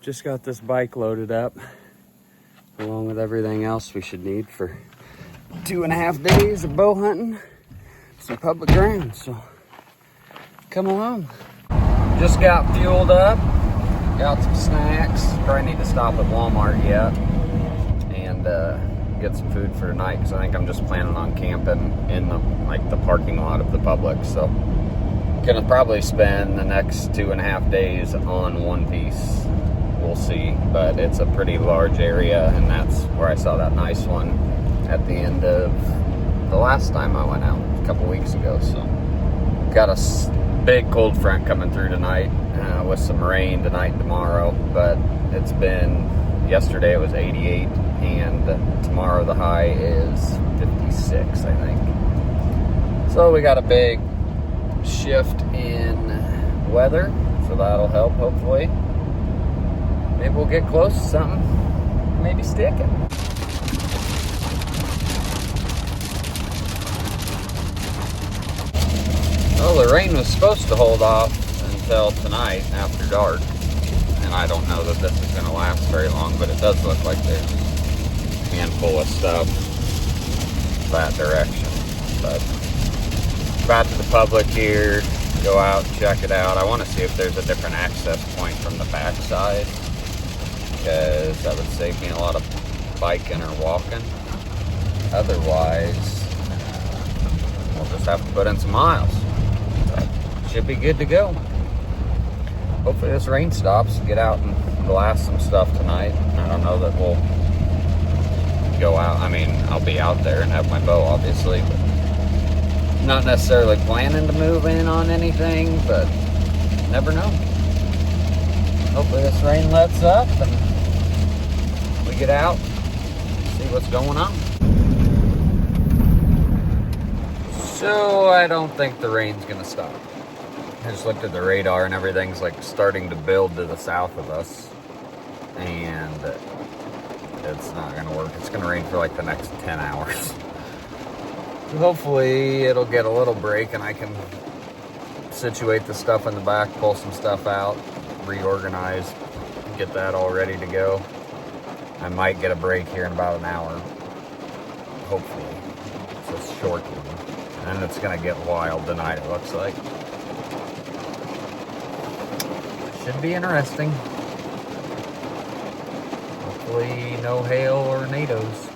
just got this bike loaded up along with everything else we should need for 2.5 days of bow hunting some public ground. So come along. Just got fueled up, got some snacks. Probably need to stop at Walmart yet and get some food for tonight, because I think I'm just planning on camping in the parking lot of the Publix. So gonna probably spend the next 2.5 days on One Piece. We'll see, but it's a pretty large area, and that's where I saw that nice one at the end of the last time I went out a couple weeks ago. So got a big cold front coming through tonight with some rain tonight and tomorrow, but it's been, yesterday it was 88, and tomorrow the high is 56, I think. So we got a big shift in weather, so that'll help hopefully. Maybe we'll get close to something, maybe stick it. Well, the rain was supposed to hold off until tonight after dark, and I don't know that this is going to last very long, but it does look like there's a handful of stuff that direction. But back to the Public here, go out and check it out. I want to see if there's a different access point from the backside, because that would save me a lot of biking or walking. Otherwise, we'll just have to put in some miles. But should be good to go. Hopefully this rain stops, get out and blast some stuff tonight. I don't know that we'll go out. I mean, I'll be out there and have my bow, obviously, but not necessarily planning to move in on anything, but never know. Hopefully this rain lets up and we get out, see what's going on. So I don't think the rain's gonna stop. I just looked at the radar and everything's like starting to build to the south of us, and it's not gonna work. It's gonna rain for like the next 10 hours. So hopefully it'll get a little break and I can situate the stuff in the back, pull some stuff out, reorganize, get that all ready to go. I might get a break here in about an hour, hopefully. It's a short one, and it's gonna get wild tonight, it looks like. Should be interesting. Hopefully no hail or tornadoes.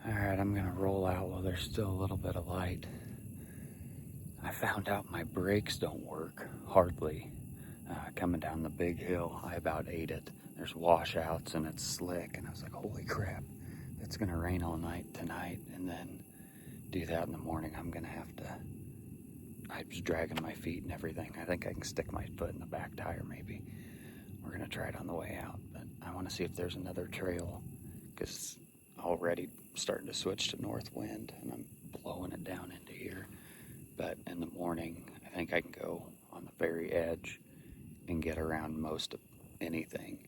Alright, I'm gonna roll out while there's still a little bit of light. I found out my brakes don't work, hardly. Coming down the big hill, I about ate it. There's washouts and it's slick, and I was like, holy crap, it's gonna rain all night tonight, and then do that in the morning. I'm gonna have to, I was dragging my feet and everything. I think I can stick my foot in the back tire maybe. We're gonna try it on the way out, but I wanna see if there's another trail, because already starting to switch to north wind and I'm blowing it down into here. But in the morning, I think I can go on the very edge and get around most of anything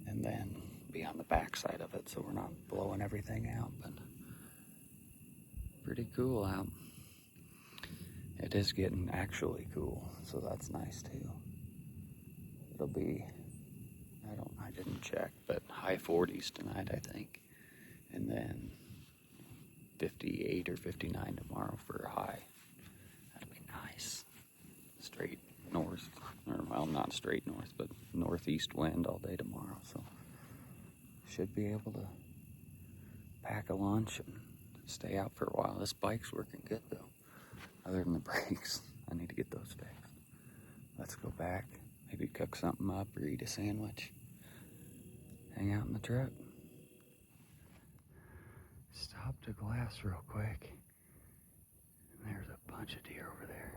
and then be on the back side of it, so we're not blowing everything out. But pretty cool out. It is getting actually cool, so that's nice too. It'll be, I didn't check, but high 40s tonight, I think. And then 58 or 59 tomorrow for a high. That'll be nice. Straight north, or well, not straight north, but northeast wind all day tomorrow. So should be able to pack a lunch and stay out for a while. This bike's working good though, other than the brakes. I need to get those fixed. Let's go back, maybe cook something up or eat a sandwich. Hang out in the truck. Stop the glass real quick. And there's a bunch of deer over there.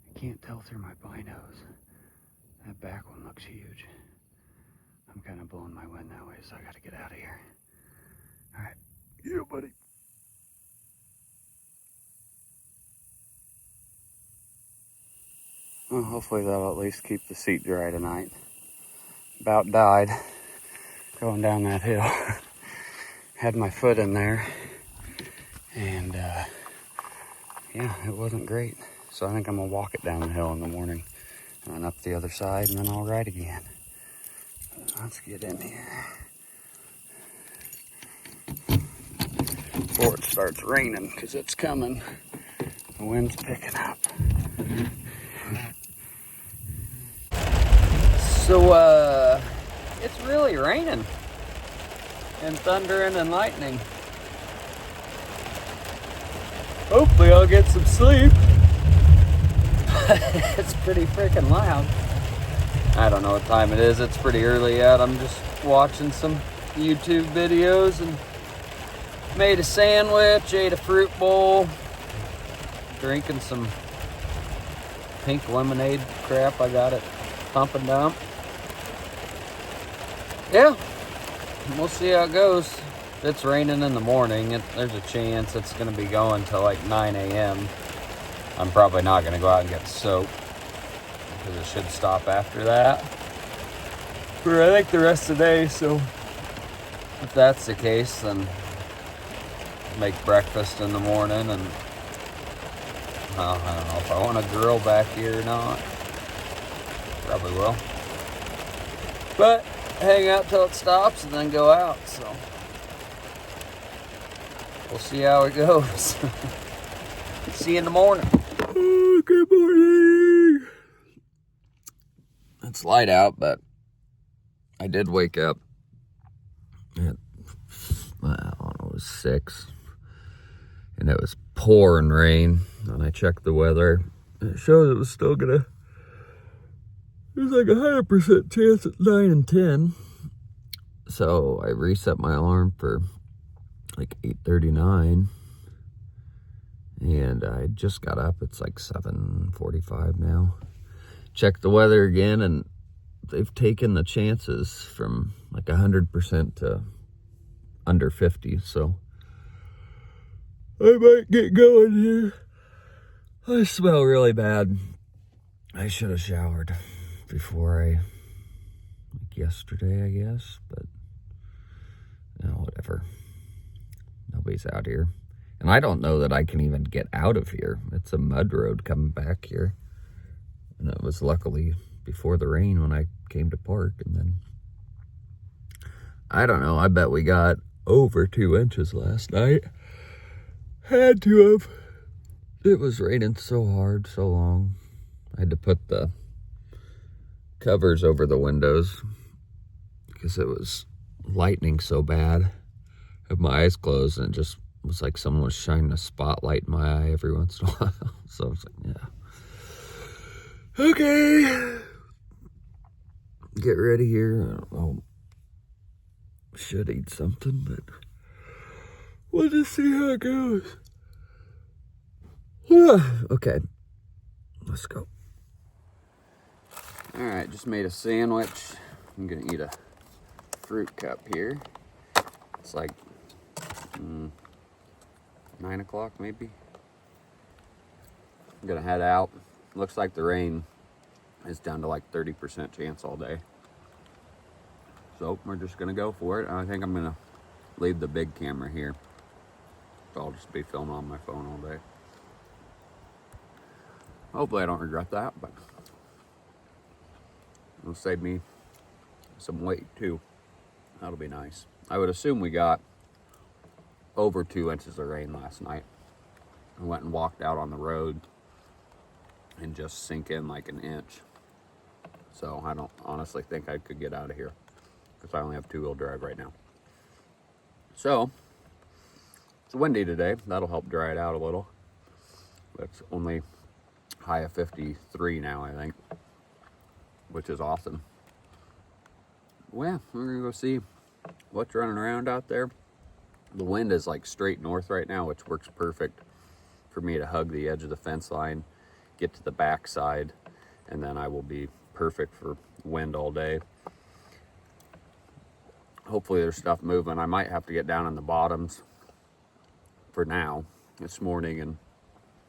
I can't tell through my binos. That back one looks huge. I'm kind of blowing my wind that way, so I gotta get out of here. All right, yeah, buddy. Well, hopefully that'll at least keep the seat dry tonight. About died going down that hill. Had my foot in there, and yeah, it wasn't great. So I think I'm gonna walk it down the hill in the morning and then up the other side, and then I'll ride again. Let's get in here before it starts raining, because it's coming. The wind's picking up. So it's really raining and thundering and lightning. Hopefully I'll get some sleep. It's pretty freaking loud. I don't know what time it is. It's pretty early yet. I'm just watching some YouTube videos and made a sandwich, ate a fruit bowl, drinking some pink lemonade crap I got at Pump and Dump. Yeah, we'll see how it goes. If it's raining in the morning, there's a chance it's going to be going till like 9 a.m. I'm probably not going to go out and get soaked, because it should stop after that for I think the rest of the day. So if that's the case, then make breakfast in the morning, and I don't know if I want to grill back here or not. Probably will, but hang out till it stops and then go out. So we'll see how it goes. See you in the morning. Oh, good morning. It's light out, but I did wake up at, I don't know, it was 6, and it was pouring rain. And I checked the weather, and it showed it was still gonna, there's like 100% chance at 9 and 10. So I reset my alarm for like 8:39, and I just got up. It's like 7:45 now. Checked the weather again, and they've taken the chances from like 100% to under 50. So I might get going here. I smell really bad. I should have showered before like yesterday, I guess, but whatever. Nobody's out here. And I don't know that I can even get out of here. It's a mud road coming back here. And it was luckily before the rain when I came to park. And then, I don't know, I bet we got over 2 inches last night. Had to have. It was raining so hard, so long. I had to put the covers over the windows because it was lightning so bad. I had my eyes closed, and it just was like someone was shining a spotlight in my eye every once in a while. So I was like, yeah. Okay. Get ready here. I don't know. Should eat something, but we'll just see how it goes. Okay. Let's go. All right, just made a sandwich. I'm gonna eat a fruit cup here. It's like 9 o'clock maybe. I'm gonna head out. Looks like the rain is down to like 30% chance all day. So we're just gonna go for it. I think I'm gonna leave the big camera here. So I'll just be filming on my phone all day. Hopefully I don't regret that, but it'll save me some weight too. That'll be nice. I would assume we got over 2 inches of rain last night. I went and walked out on the road and just sink in like an inch. So I don't honestly think I could get out of here because I only have 2-wheel drive right now. So it's windy today. That'll help dry it out a little. It's only high of 53 now, I think, which is awesome. Well, yeah, we're gonna go see what's running around out there. The wind is like straight north right now, which works perfect for me to hug the edge of the fence line, get to the back side, and then I will be perfect for wind all day. Hopefully there's stuff moving. I might have to get down in the bottoms for now this morning and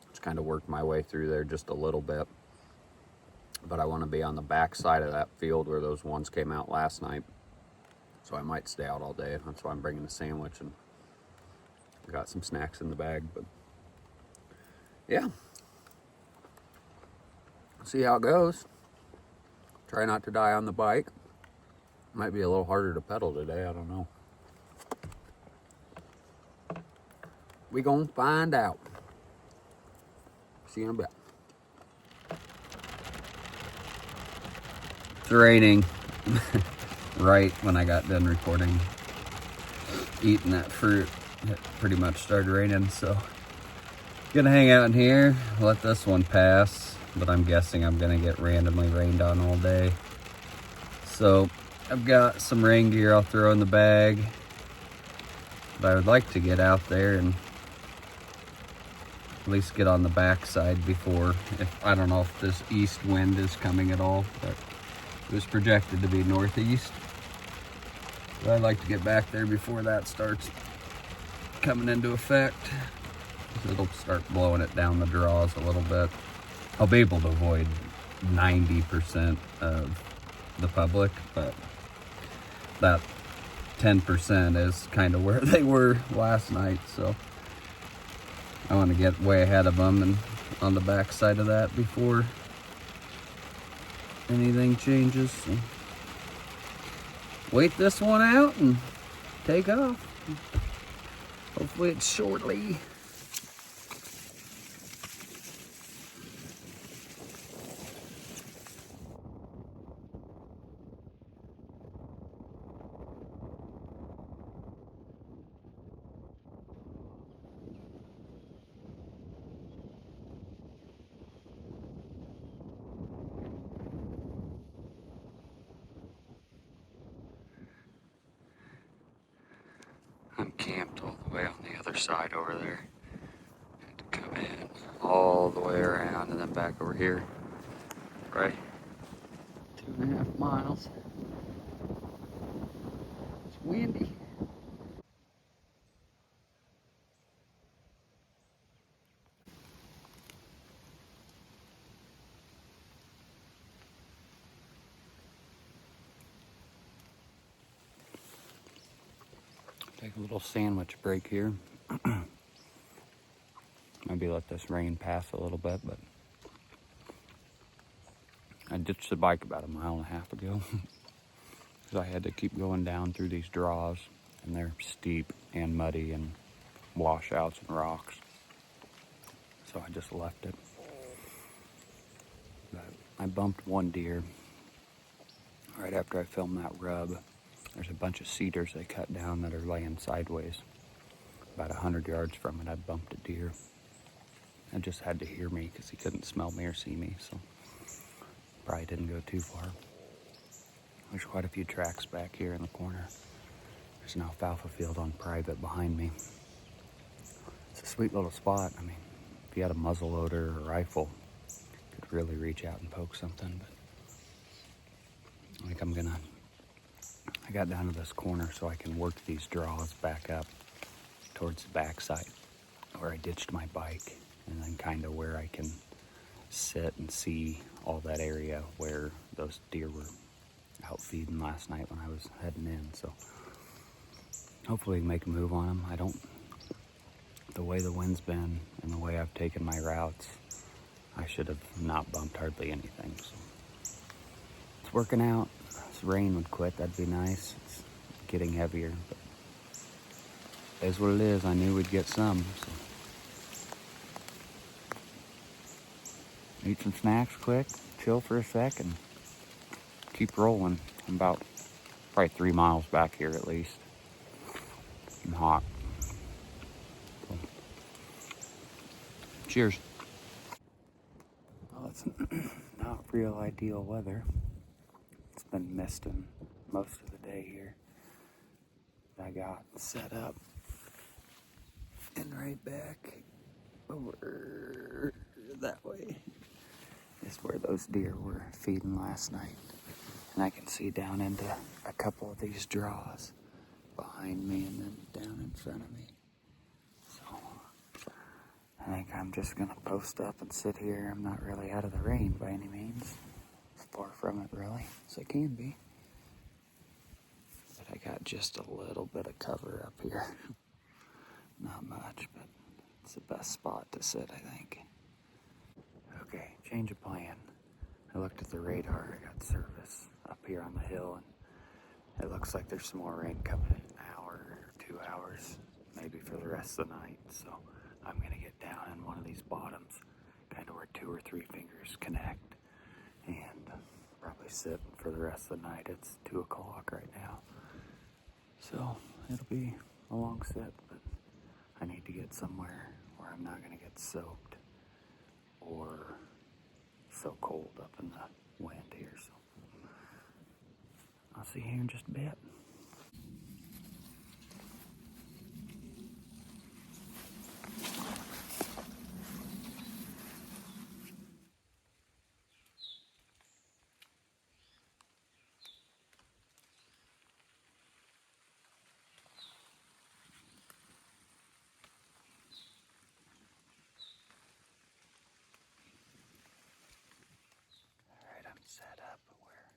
just kind of work my way through there just a little bit. but I want to be on the back side of that field where those ones came out last night. So I might stay out all day. That's why I'm bringing a sandwich and got some snacks in the bag. But yeah, see how it goes. Try not to die on the bike. Might be a little harder to pedal today. I don't know. We gonna find out. See you in a bit. It's raining right when I got done recording. Eating that fruit, it pretty much started raining, so gonna hang out in here, let this one pass, but I'm guessing I'm gonna get randomly rained on all day. So I've got some rain gear I'll throw in the bag, but I would like to get out there and at least get on the backside before, I don't know if this east wind is coming at all, but it was projected to be northeast. But I'd like to get back there before that starts coming into effect. It'll start blowing it down the draws a little bit. I'll be able to avoid 90% of the public, but that 10% is kind of where they were last night, so I want to get way ahead of them and on the back side of that before anything changes. So wait this one out and take off. Hopefully it's shortly. I'm camped all the way on the other side over there. Had to come in all the way around and then back over here. Right? 2.5 miles. It's windy. Take a little sandwich break here. Maybe let this rain pass a little bit, but I ditched the bike about 1.5 miles ago because I had to keep going down through these draws, and they're steep and muddy and washouts and rocks. So I just left it. But I bumped one deer right after I filmed that rub. There's a bunch of cedars they cut down that are laying sideways. About 100 yards from it, I bumped a deer. I just had to hear me because he couldn't smell me or see me, so probably didn't go too far. There's quite a few tracks back here in the corner. There's an alfalfa field on private behind me. It's a sweet little spot. I mean, if you had a muzzle loader or rifle, you could really reach out and poke something, but I think I got down to this corner so I can work these draws back up towards the backside where I ditched my bike, and then kind of where I can sit and see all that area where those deer were out feeding last night when I was heading in. So hopefully make a move on them. The way the wind's been and the way I've taken my routes, I should have not bumped hardly anything. So it's working out. This rain would quit, that'd be nice. It's getting heavier, but it is what it is. I knew we'd get some. So. Eat some snacks quick, chill for a sec, and keep rolling. I'm about probably 3 miles back here at least. I'm hot. So. Cheers. Well, it's not real ideal weather. It's been misting most of the day here. I got set up and right back over that way is where those deer were feeding last night. And I can see down into a couple of these draws behind me and then down in front of me. So I think I'm just gonna post up and sit here. I'm not really out of the rain by any means. far from it really as I can be. But I got just a little bit of cover up here. Not much, but it's the best spot to sit, I think. Okay, change of plan. I looked at the radar. I got service up here on the hill, and it looks like there's some more rain coming in an hour or 2 hours, maybe for the rest of the night. So I'm gonna get down in one of these bottoms, kind of where 2 or 3 fingers connect, and probably sit for the rest of the night. It's 2 o'clock right now, so it'll be a long sit, but I need to get somewhere where I'm not gonna get soaked or so cold up in the wind here. So I'll see you here in just a bit. Alright, I'm set up where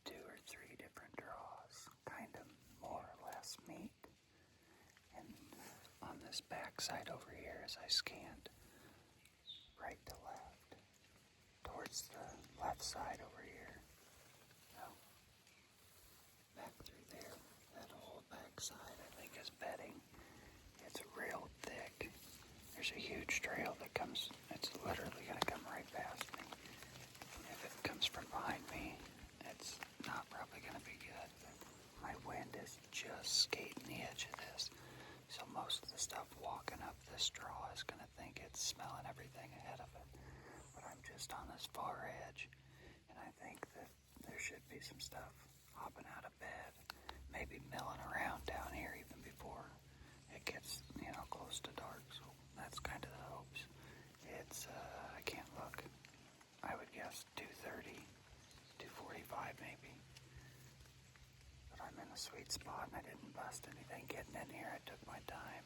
2 or 3 different draws kind of more or less meet. And on this back side over here, as I scanned right to left, towards the left side over here, no, back through there, that whole back side I think is bedding. It's real thick. There's a huge trail that comes, it's literally going to come right past me. If it comes from behind me, it's not probably going to be good. My wind is just skating the edge of this. So most of the stuff walking up this draw is going to think it's smelling everything ahead of it. But I'm just on this far edge, and I think that there should be some stuff hopping out of bed, maybe milling around down here even before it gets, close to dark. So that's kind of the hopes. It's, I can't look. I would guess 2:30, 2:45 maybe. But I'm in a sweet spot and I didn't bust anything getting in here. I took my time,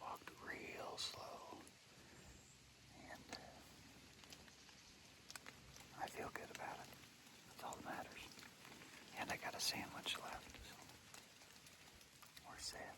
walked real slow, and I feel good about it. That's all that matters. And I got a sandwich left, so we're set.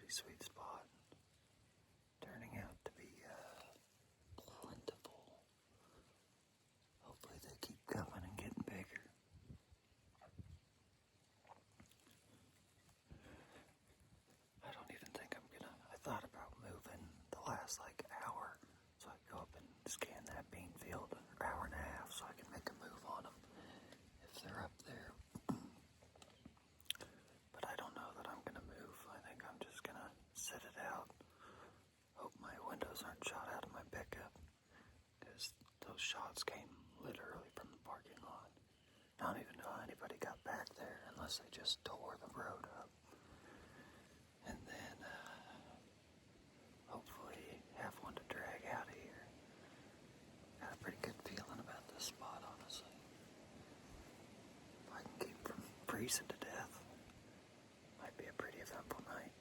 pretty sweet spot. Turning out to be plentiful. Hopefully they keep coming and getting bigger. I don't even think I thought about moving the last hour so I go up and scan that bean field, or hour and a half, so I can make a move on them if they're up there. But I don't know that I'm gonna move. I think I'm just gonna sit it out. Hope my windows aren't shot out of my pickup, because those shots came literally from the parking lot. I don't even know how anybody got back there unless they just tore the road up. And then hopefully have one to drag out of here. Got a pretty good feeling about this spot, honestly. If I can keep from freezing to death, might be a pretty eventful night.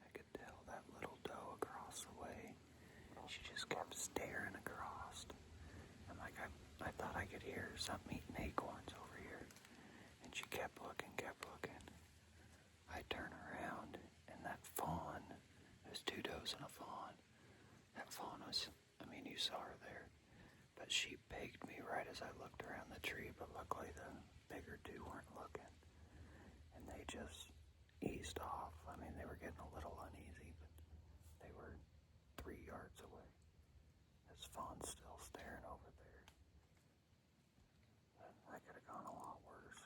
I could tell that little doe across the way. She just kept staring across. And I thought I could hear something eating acorns over here. And she kept looking. I turn around, and that fawn, there's two does and a fawn. That fawn was, you saw her there. But she pegged me right as I looked around the tree, but luckily the bigger two weren't looking. And they just eased off. They were getting a little uneasy, but they were 3 yards away. This fawn's still staring over there. That could have gone a lot worse.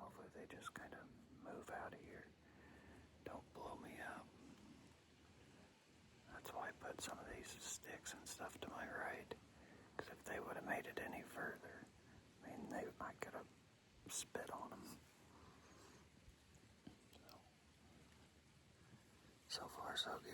Hopefully they just kind of move out of here. Don't blow me up. That's why I put some of these sticks and stuff to my right. Because if they would have made it any further, I could have spit on them. So far, so good.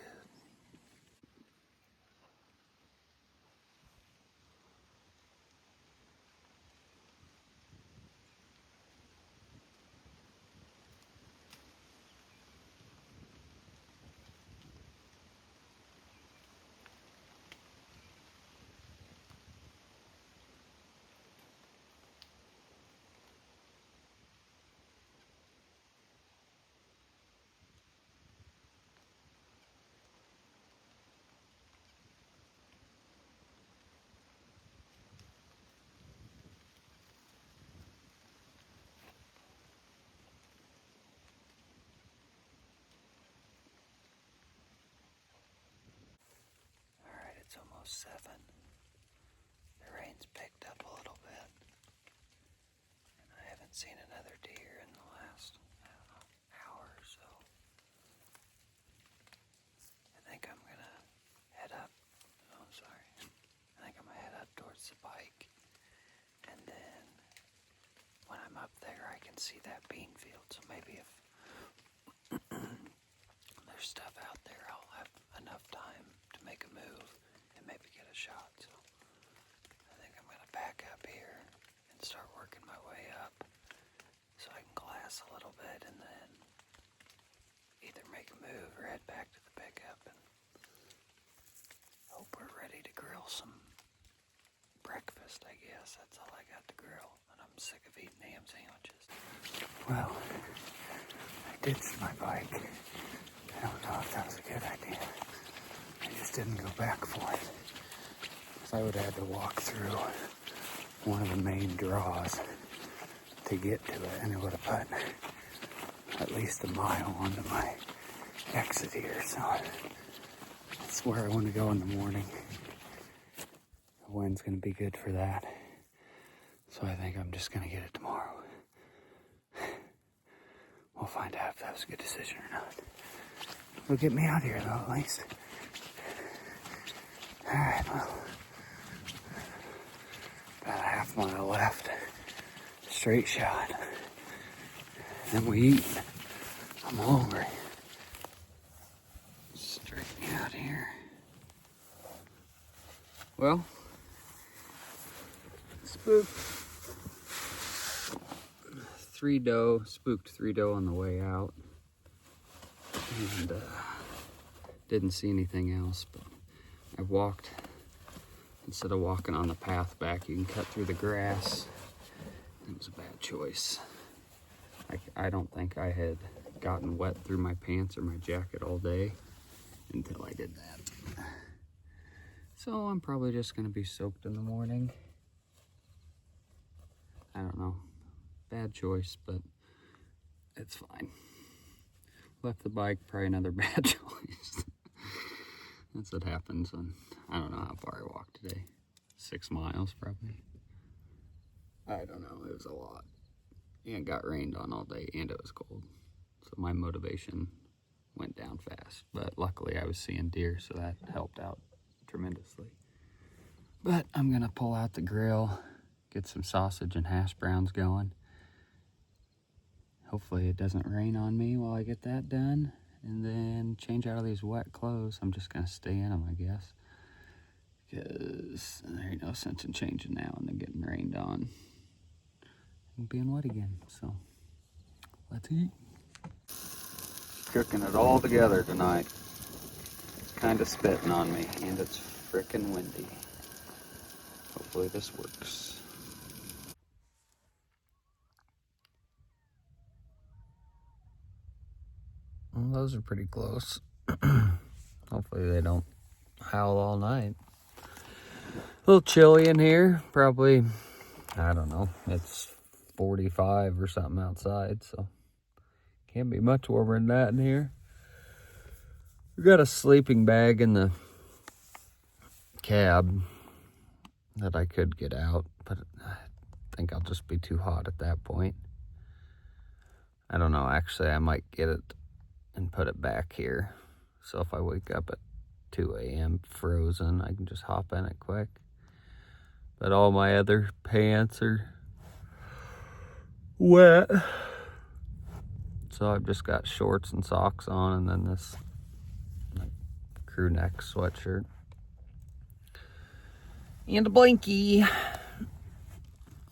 Alright, it's almost 7. The rain's picked up a little bit. And I haven't seen another deer in the last, I don't know, hour or so. I think I'm gonna head up. Oh, sorry. I think I'm gonna head up towards the bike. And then when I'm up there, I can see that bean field. So maybe if there's stuff out there, I'll have enough time to make a move and maybe get a shot. So I think I'm gonna back up here and start working my way up so I can glass a little bit and then either make a move or head back to the pickup and hope we're ready to grill some breakfast, I guess. That's all I got to grill, and I'm sick of eating ham sandwiches. Well, I ditched my bike. I don't know if that was a good idea. I just didn't go back for it. Because I would have had to walk through one of the main draws to get to it, and it would have put at least a mile onto my exit here. So that's where I want to go in the morning. The wind's going to be good for that. So I think I'm just going to get it tomorrow. We'll find out if that was a good decision or not. It'll get me out here though, at least. Alright, well. About a half mile left. Straight shot. Then we eat. I'm hungry. Straighten out here. Well, spooked three doe on the way out, and didn't see anything else, but I walked, instead of walking on the path back, you can cut through the grass. It was a bad choice. I don't think I had gotten wet through my pants or my jacket all day until I did that. So I'm probably just gonna be soaked in the morning. I don't know. Bad choice, but it's fine. Left the bike, probably another bad choice. That's what happens when, I don't know how far I walked today. 6 miles probably. I don't know, it was a lot. And it got rained on all day and it was cold. So my motivation went down fast. But luckily I was seeing deer, so that helped out tremendously. But I'm gonna pull out the grill, get some sausage and hash browns going. Hopefully it doesn't rain on me while I get that done. And then change out of these wet clothes. I'm just gonna stay in them, I guess. Because there ain't no sense in changing now and then getting rained on and being wet again. So let's eat. Cooking it all together tonight. It's kind of spitting on me and it's frickin' windy. Hopefully this works. Well, those are pretty close. Hopefully they don't howl all night. A little chilly in here. Probably, I don't know, it's 45 or something outside, so can't be much warmer than that in here. We got a sleeping bag in the cab that I could get out, but I think I'll just be too hot at that point. I don't know, actually I might get it and put it back here. So if I wake up at 2 a.m. frozen, I can just hop in it quick. But all my other pants are wet. So I've just got shorts and socks on and then this like crew neck sweatshirt. And a blankie.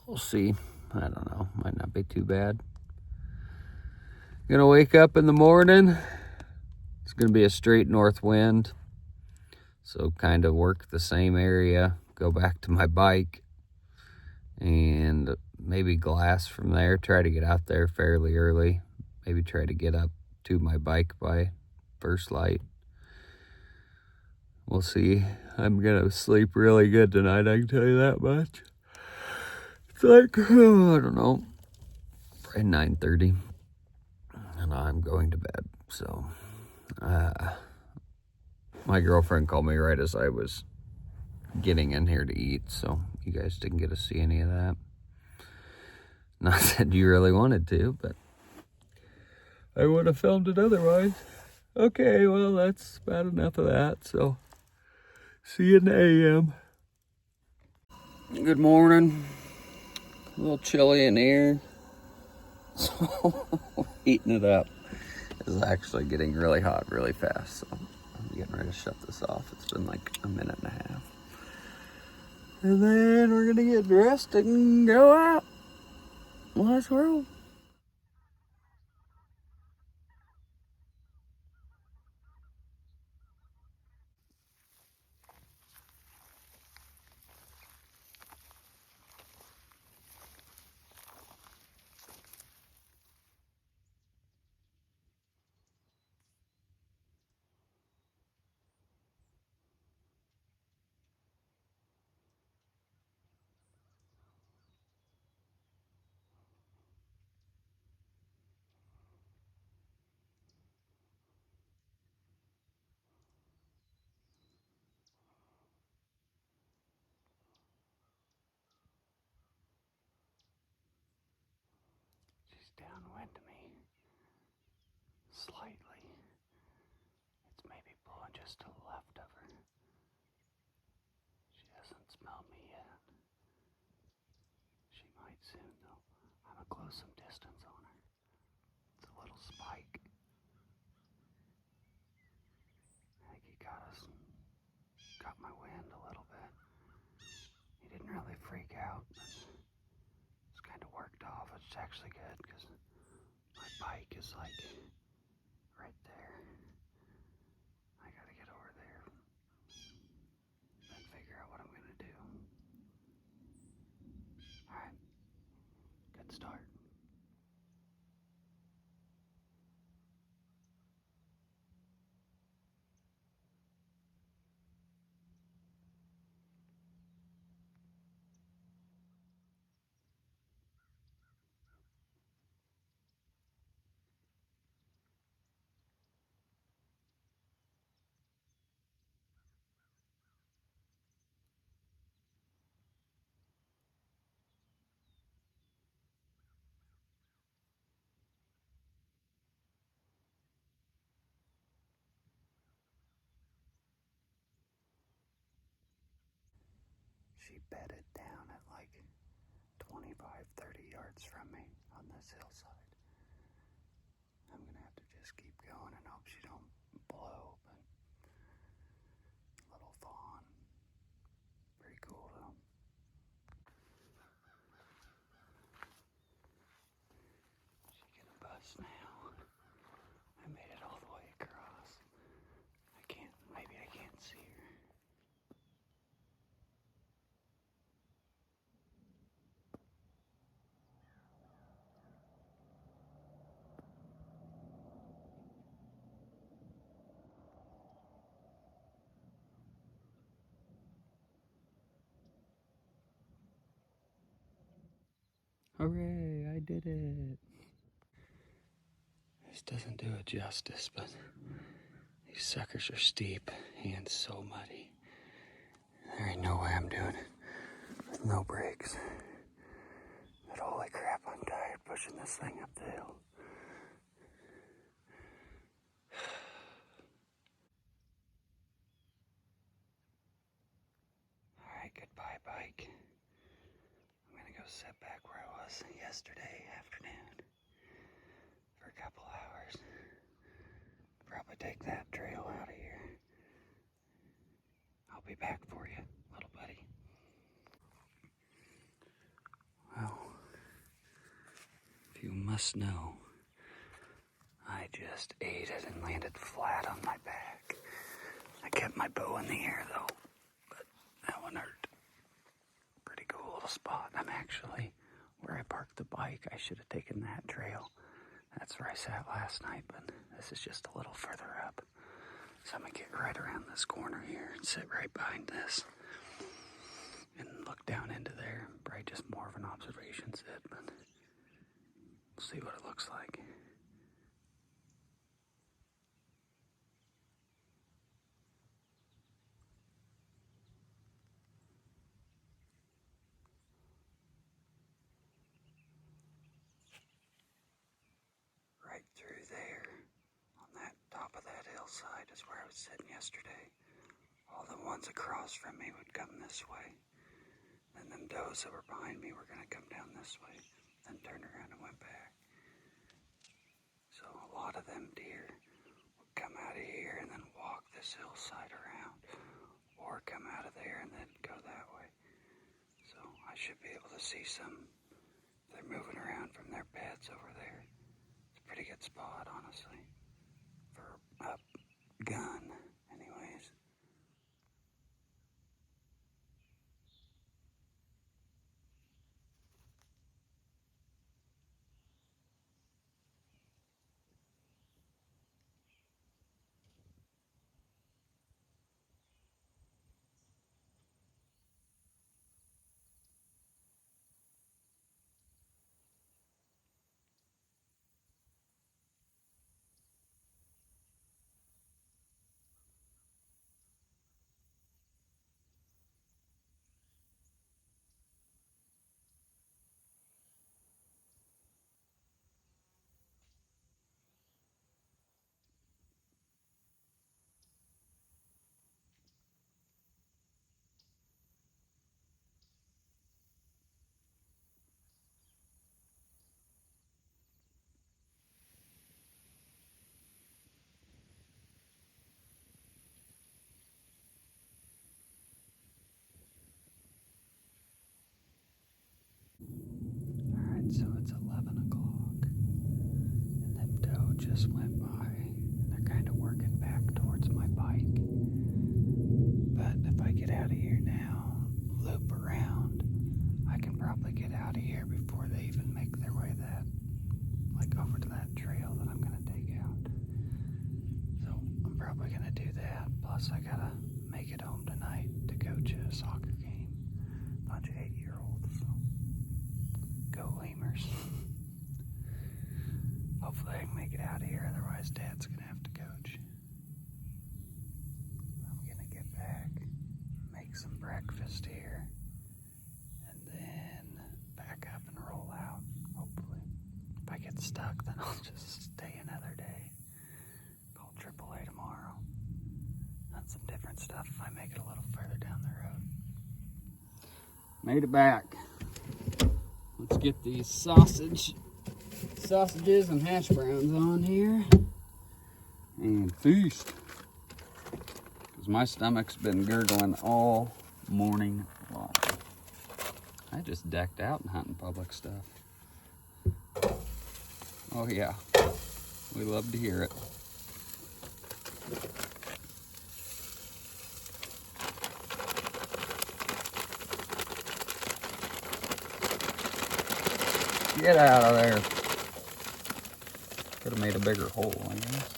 We'll see. I don't know. Might not be too bad. Gonna wake up in the morning. It's gonna be a straight north wind. So kind of work the same area, go back to my bike, and maybe glass from there. Try to get out there fairly early. Maybe try to get up to my bike by first light. We'll see. I'm gonna sleep really good tonight, I can tell you that much. It's like, I don't know, probably 9:30. And I'm going to bed, so my girlfriend called me right as I was getting in here to eat, so you guys didn't get to see any of that. Not that you really wanted to, but I would have filmed it otherwise. Okay, well, that's about enough of that. So, see you in the AM. Good morning. A little chilly in here. So, heating it up. It's actually getting really hot really fast. So, I'm getting ready to shut this off. It's been like a minute and a half. And then we're going to get dressed and go out. Let's roll. She's downwind to me. Slightly. It's maybe blowing just to the left of her. She hasn't smelled me yet. She might soon, though. I'm gonna close some distance on her. It's a little spike. I think he got my wind a little bit. He didn't really freak out, but it's kind of worked off. It's actually good because my bike is like right there. I gotta get over there and figure out what I'm gonna do. Alright, good start. She bedded down at like 25, 30 yards from me on this hillside. I'm gonna have to just keep going and hope she don't blow, but little fawn. Pretty cool though. She gonna bust now. I made it all the way across. Maybe I can't see her. Hooray, I did it. This doesn't do it justice, but these suckers are steep and so muddy. There ain't no way I'm doing it with no brakes. But holy crap, I'm tired pushing this thing up the hill. Alright, goodbye, bike. I'm gonna go sit back where I was yesterday afternoon for a couple hours. Probably take that trail out of here. I'll be back for you, little buddy. Well, if you must know, I just ate it and landed flat on my back. I kept my bow in the air though, but that one hurt. Pretty cool little spot. I'm actually where I parked the bike. I should have taken that trail. That's where I sat last night, but this is just a little further up. So I'm gonna get right around this corner here and sit right behind this and look down into there. Probably just more of an observation sit, but we'll see what it looks like. hillside is where I was sitting yesterday. All the ones across from me would come this way. And them does that were behind me were going to come down this way, then turned around and went back. So a lot of them deer would come out of here and then walk this hillside around, or come out of there and then go that way. So I should be able to see some. They're moving around from their beds over there. It's a pretty good spot, honestly, for a gun, anyways. Alright, so it's 11 o'clock, and them doe just went by, and they're kind of working back towards my bike. But if I get out of here now, loop around, I can probably get out of here before they even make their way over to that trail that I'm going to take out. So I'm probably going to do that. Plus I got to make it home tonight to coach a soccer game. Bunch of 8-year-olds. So go Lemurs. Hopefully I can make it out of here, otherwise Dad's going to have to coach. I'm going to get back, make some breakfast here, and then back up and roll out, hopefully. If I get stuck, then I'll just stay another day. Call AAA tomorrow. On some different stuff if I make it a little further down the road. Made it back. Let's get these sausages and hash browns on here and feast, because my stomach's been gurgling all morning long. I just decked out in hunting public stuff. Oh yeah, we love to hear it. Get out of there. Could have made a bigger hole, I guess.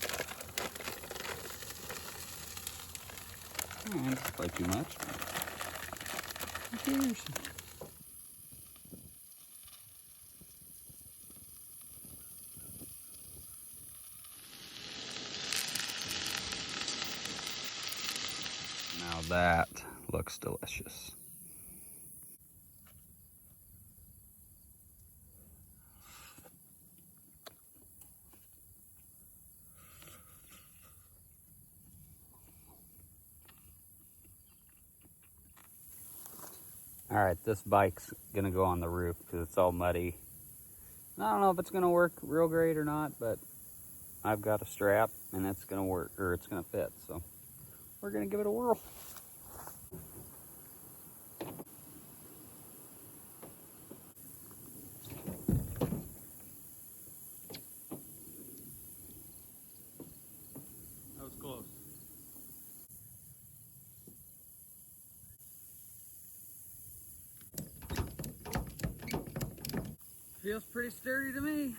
Oh, that's probably too much. Who cares? Now that looks delicious. All right, this bike's gonna go on the roof because it's all muddy. I don't know if it's gonna work real great or not, but I've got a strap and it's gonna work, or it's gonna fit. So we're gonna give it a whirl. That was close. Feels pretty sturdy to me.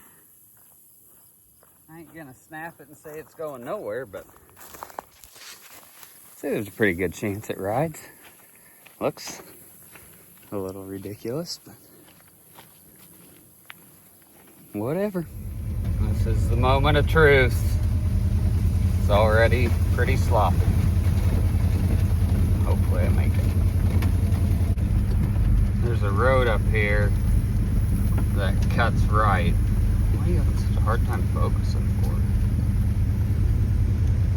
I ain't gonna snap it and say it's going nowhere, but I'd say there's a pretty good chance it rides. Looks a little ridiculous, but whatever. This is the moment of truth. It's already pretty sloppy. Hopefully I make it. There's a road up here that cuts right. Why are you having such a hard time focusing for it?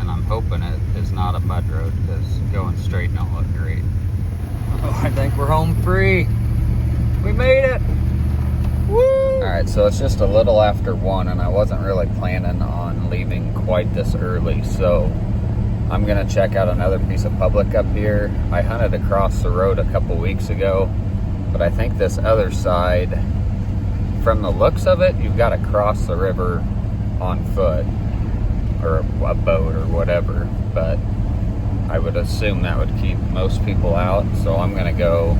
And I'm hoping hoping it is not a mud road because going straight don't look great. Oh, I think we're home free. We made it. Woo! Alright, so it's just a little after 1 and I wasn't really planning on leaving quite this early, so I'm gonna check out another piece of public up here. I hunted across the road a couple weeks ago, but I think this other side, from the looks of it, you've got to cross the river on foot or a boat or whatever, but I would assume that would keep most people out, so I'm gonna go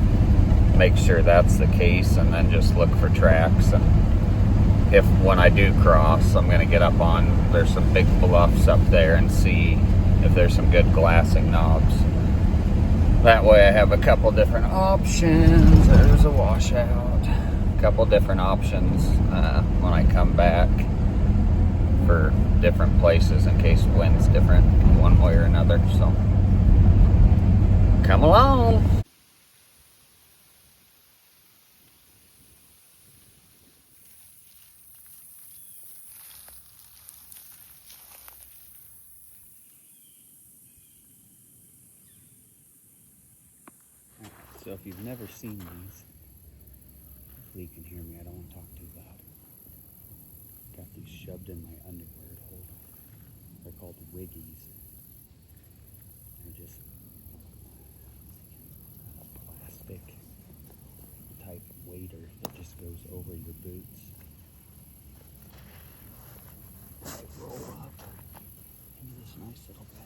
make sure that's the case and then just look for tracks. And if when I do cross, I'm gonna get up on, there's some big bluffs up there and see if there's some good glassing knobs. That way I have a couple different options. There's a washout. A couple different options when I come back for different places in case wind's different one way or another. So come along. So if you've never seen these, hopefully you can hear me. I don't want to talk too loud. Got these shoved in my underwear to hold on. They're called wiggies. They're just a plastic type wader that just goes over your boots. They roll up into this nice little bag.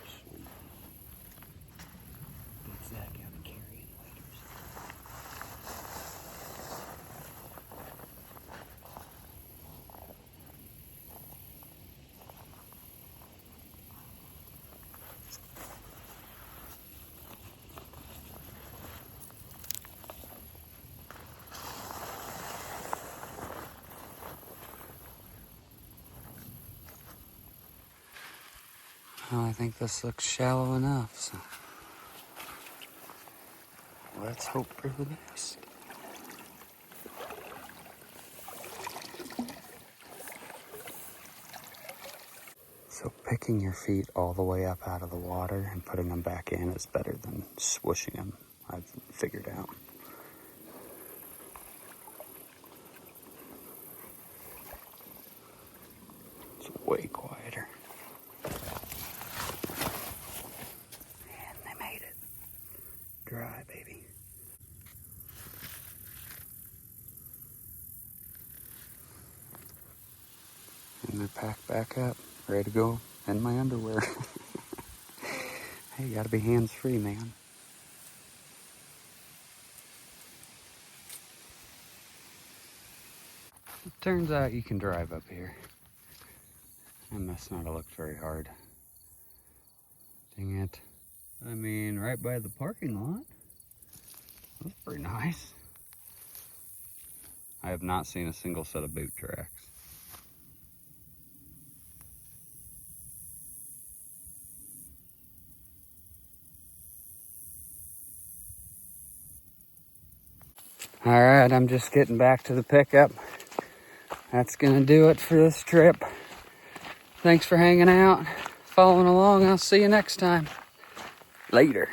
Sweet. Beats that out of carrying waders. Well, I think this looks shallow enough, so let's hope for the best. So picking your feet all the way up out of the water and putting them back in is better than swooshing them, I've figured out. It's way quieter. And they made it. Dry, baby. And they're packed back up, ready to go in my underwear. Hey, you gotta be hands-free, man. It turns out you can drive up here. That must not have looked very hard. Dang it. I mean, right by the parking lot. That's pretty nice. I have not seen a single set of boot tracks. All right, I'm just getting back to the pickup. That's gonna do it for this trip. Thanks for hanging out, following along. I'll see you next time. Later.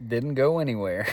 Didn't go anywhere.